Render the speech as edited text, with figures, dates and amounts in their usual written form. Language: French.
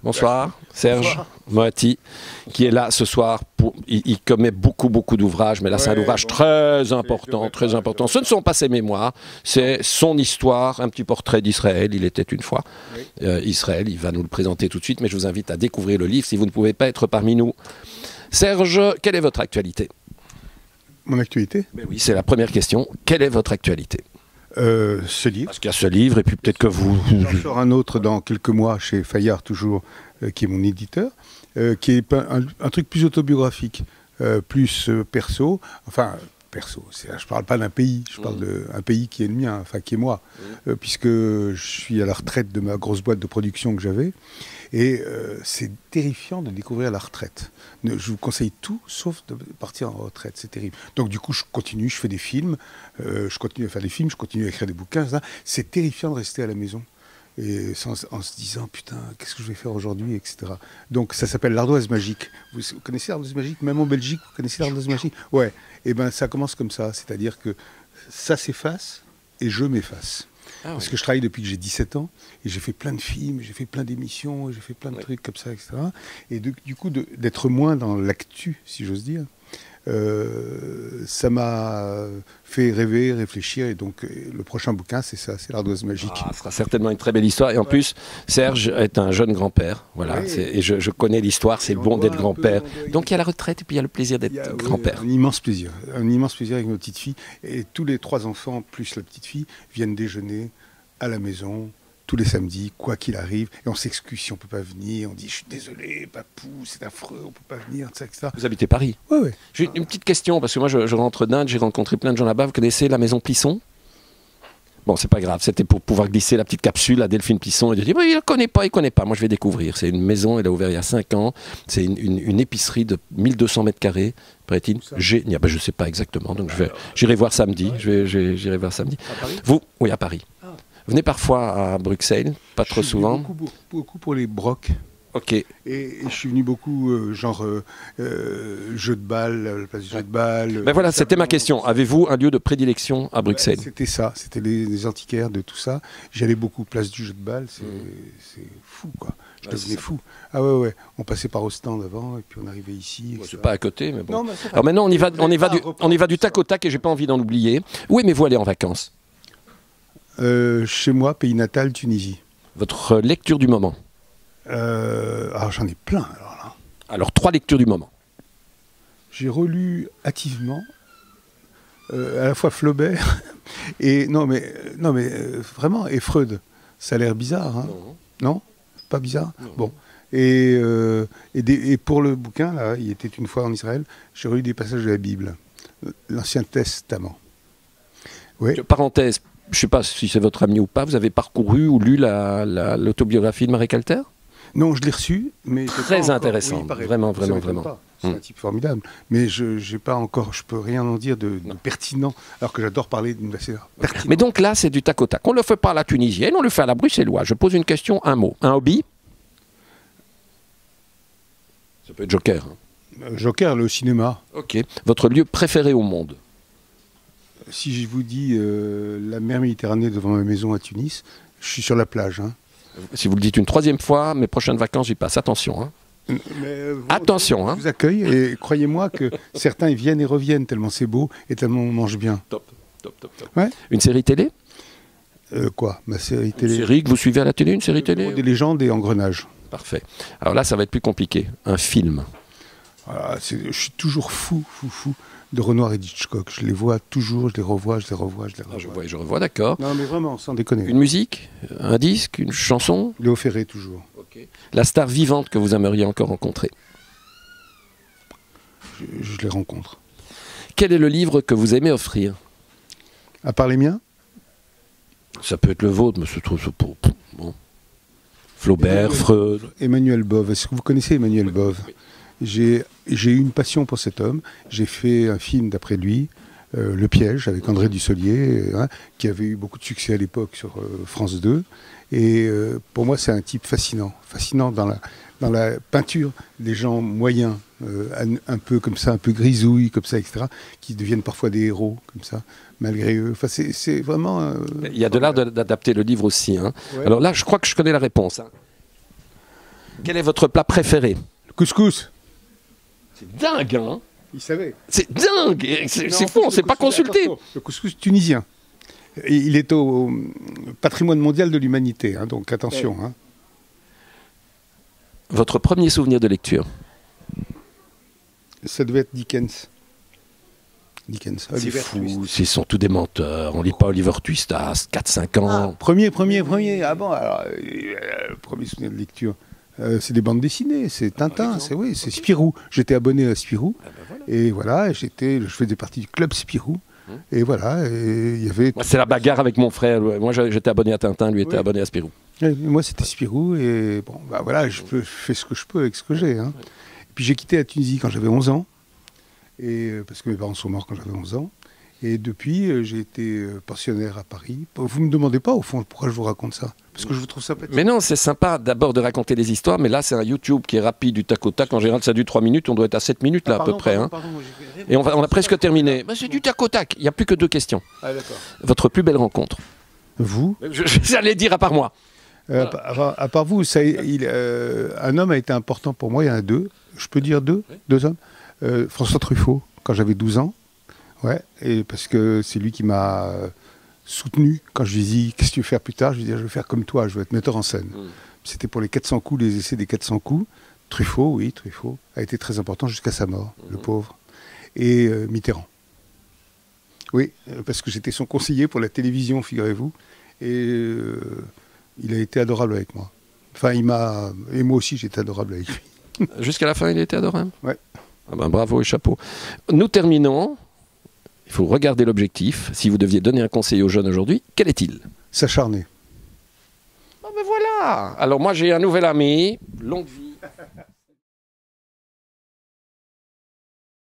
Bonsoir, Serge Moati, qui est là ce soir. Il commet beaucoup d'ouvrages, mais là c'est un ouvrage très important, très important. Ce ne sont pas ses mémoires, c'est son histoire, un petit portrait d'Israël. Il était une fois Israël, il va nous le présenter tout de suite, mais je vous invite à découvrir le livre si vous ne pouvez pas être parmi nous. Serge, quelle est votre actualité? Mon actualité? Mais oui, c'est la première question. Quelle est votre actualité? Ce livre. Parce qu'il y a ce livre, et puis peut-être que vous... J'en sors un autre dans quelques mois chez Fayard, toujours, qui est mon éditeur, qui est un truc plus autobiographique, plus perso. Enfin, perso, je ne parle pas d'un pays, je parle d'un pays qui est le mien, enfin qui est moi, puisque je suis à la retraite de ma grosse boîte de production que j'avais. Et c'est terrifiant de découvrir la retraite. Je vous conseille tout, sauf de partir en retraite. C'est terrible. Donc du coup, je continue, je fais des films, je continue à faire des films, je continue à écrire des bouquins. C'est terrifiant de rester à la maison. Et en se disant, putain, qu'est-ce que je vais faire aujourd'hui, etc. Donc ça s'appelle l'ardoise magique. Vous connaissez l'ardoise magique? Même en Belgique, vous connaissez l'ardoise magique? Ouais. Et bien ça commence comme ça. C'est-à-dire que ça s'efface et je m'efface. Parce que je travaille depuis que j'ai 17 ans, et j'ai fait plein de films, j'ai fait plein d'émissions, j'ai fait plein de trucs comme ça, etc. Et du coup, d'être moins dans l'actu, si j'ose dire, ça m'a fait rêver, réfléchir, et donc le prochain bouquin, c'est ça, c'est l'ardoise magique. Ce sera certainement une très belle histoire, et en plus, Serge est un jeune grand-père, voilà, et je connais l'histoire, c'est bon d'être grand-père. Donc il y a la retraite, et puis il y a le plaisir d'être grand-père. Un immense plaisir avec ma petite fille, et tous les 3 enfants, plus la petite fille, viennent déjeuner à la maison, tous les samedis, quoi qu'il arrive, et on s'excuse si on ne peut pas venir, on dit « je suis désolé, papou, c'est affreux, on ne peut pas venir », etc. Vous habitez Paris? Oui. J'ai une petite question, parce que moi je rentre d'Inde, j'ai rencontré plein de gens là-bas. Vous connaissez la maison Plisson? Bon, c'est pas grave, c'était pour pouvoir glisser la petite capsule à Delphine Plisson et de dire « il ne connaît pas, moi je vais découvrir ». C'est une maison, elle a ouvert il y a 5 ans, c'est une épicerie de 1200 mètres carrés, paraît-il. Je ne sais pas exactement, donc j'irai voir samedi. J'irai voir samedi. À Paris? Vous? Oui, à Paris. Vous venez parfois à Bruxelles, pas trop souvent? Beaucoup pour les brocs. Ok. Et je suis venu beaucoup, jeu de balle, la place du jeu de balle. Ben voilà, c'était ma question. Avez-vous un lieu de prédilection à Bruxelles? C'était ça, c'était les antiquaires de tout ça. J'allais beaucoup place du jeu de balle, c'est fou, quoi. Je devenais fou. Ah ouais, on passait par Ostende avant, et puis on arrivait ici. C'est pas à côté, mais bon. Non, alors maintenant, on y va du tac au tac, et j'ai pas envie d'en oublier. Où aimez-vous aller en vacances? Chez moi, pays natal, Tunisie. Votre lecture du moment? J'en ai plein, alors là. Alors, 3 lectures du moment. J'ai relu hâtivement, à la fois Flaubert et... Non, mais vraiment, et Freud. Ça a l'air bizarre, hein? Non? Pas bizarre? Non. Bon. Et pour le bouquin, là, il était une fois en Israël, j'ai relu des passages de la Bible, l'Ancien Testament. Ouais. Parenthèse, je ne sais pas si c'est votre ami ou pas, vous avez parcouru ou lu l'autobiographie de Marie Calter? Non, je l'ai reçu, mais... Très intéressant, oui, vraiment. C'est un type formidable, mais je peux rien en dire de pertinent, alors que j'adore parler d'une assez pertinente. Mais donc là, c'est du tac au tac. On ne le fait pas à la tunisienne, on le fait à la bruxelloise. Je pose une question, un mot. Un hobby? Ça peut être Joker. Joker, le cinéma. Ok. Votre lieu préféré au monde? Si je vous dis la mer Méditerranée devant ma maison à Tunis, je suis sur la plage. Hein. Si vous le dites une 3e fois, mes prochaines vacances, j'y passe. Attention. Hein. Attention. Je vous accueille et croyez-moi que certains ils viennent et reviennent tellement c'est beau et tellement on mange bien. Top. Ouais. Une série télé? Quoi? Ma série télé? Une série que vous suivez à la télé, une série télé? Des légendes et engrenages. Parfait. Alors là, ça va être plus compliqué. Un film? Voilà, je suis toujours fou de Renoir et d'Hitchcock. Je les vois toujours, je les revois. Je revois, d'accord. Non, mais vraiment, sans déconner. Une musique? Un disque? Une chanson? Léo Ferré, toujours. Okay. La star vivante que vous aimeriez encore rencontrer? Je les rencontre. Quel est le livre que vous aimez offrir? À part les miens? Ça peut être le vôtre, mais c'est trop... Bon. Flaubert, Freud... Emmanuel Bove. Est-ce que vous connaissez Emmanuel Bove? Oui. J'ai eu une passion pour cet homme. J'ai fait un film d'après lui, Le Piège, avec André Dussolier, qui avait eu beaucoup de succès à l'époque sur France 2. Et pour moi, c'est un type fascinant dans la peinture des gens moyens, un peu comme ça, un peu grisouilles, comme ça, etc., qui deviennent parfois des héros, comme ça, malgré eux. Enfin, c'est vraiment... Il y a de l'art d'adapter le livre aussi. Hein. Ouais. Alors là, je crois que je connais la réponse. Hein. Quel est votre plat préféré? Le couscous. C'est dingue, hein? Il savait. C'est dingue. C'est fou, on ne s'est pas consulté. Attention, le couscous tunisien. Et il est au patrimoine mondial de l'humanité, hein, donc attention. Hein. Votre premier souvenir de lecture? Ça devait être Dickens. Dickens. C'est fou, ils sont tous des menteurs. On lit pas Oliver Twist à 4-5 ans. Ah, premier. Ah bon, alors, premier souvenir de lecture. C'est des bandes dessinées, c'est Tintin, c'est Spirou. J'étais abonné à Spirou. Ah ben voilà. Et voilà, je faisais partie du club Spirou. Et voilà, et il y avait... C'est la bagarre avec mon frère. Moi, j'étais abonné à Tintin, lui était abonné à Spirou. Et moi, c'était Spirou, et bon, bah voilà, je fais ce que je peux avec ce que j'ai. Hein. Et puis j'ai quitté la Tunisie quand j'avais 11 ans, parce que mes parents sont morts quand j'avais 11 ans. Et depuis, j'ai été pensionnaire à Paris. Vous ne me demandez pas, au fond, pourquoi je vous raconte ça. Parce que je vous trouve sympathique. Mais non, c'est sympa d'abord de raconter des histoires, mais là, c'est un YouTube qui est rapide, du tac au tac. En général, ça dure 3 minutes, on doit être à 7 minutes, là, à peu près. Pardon, et on a presque terminé. Bah, c'est du tac au tac, il n'y a plus que 2 questions. Ah, d'accord. Votre plus belle rencontre? Vous? J'allais dire à part moi. À part vous, un homme a été important pour moi, il y en a 2. Je peux dire 2 hommes. François Truffaut, quand j'avais 12 ans. Ouais, et parce que c'est lui qui m'a soutenu quand je lui ai dit qu'est-ce que tu veux faire plus tard. Je lui ai dit je veux faire comme toi, je veux être metteur en scène. C'était pour les 400 coups, les essais des 400 coups. Truffaut a été très important jusqu'à sa mort, le pauvre. Et Mitterrand. Oui, parce que j'étais son conseiller pour la télévision, figurez-vous. Et il a été adorable avec moi. Enfin, et moi aussi j'étais adorable avec lui. Jusqu'à la fin, il était adorable. Ouais. Ah ben, bravo et chapeau. Nous terminons. Il faut regarder l'objectif. Si vous deviez donner un conseil aux jeunes aujourd'hui, quel est-il? S'acharner. Ah ben voilà. Alors moi j'ai un nouvel ami. Longue vie.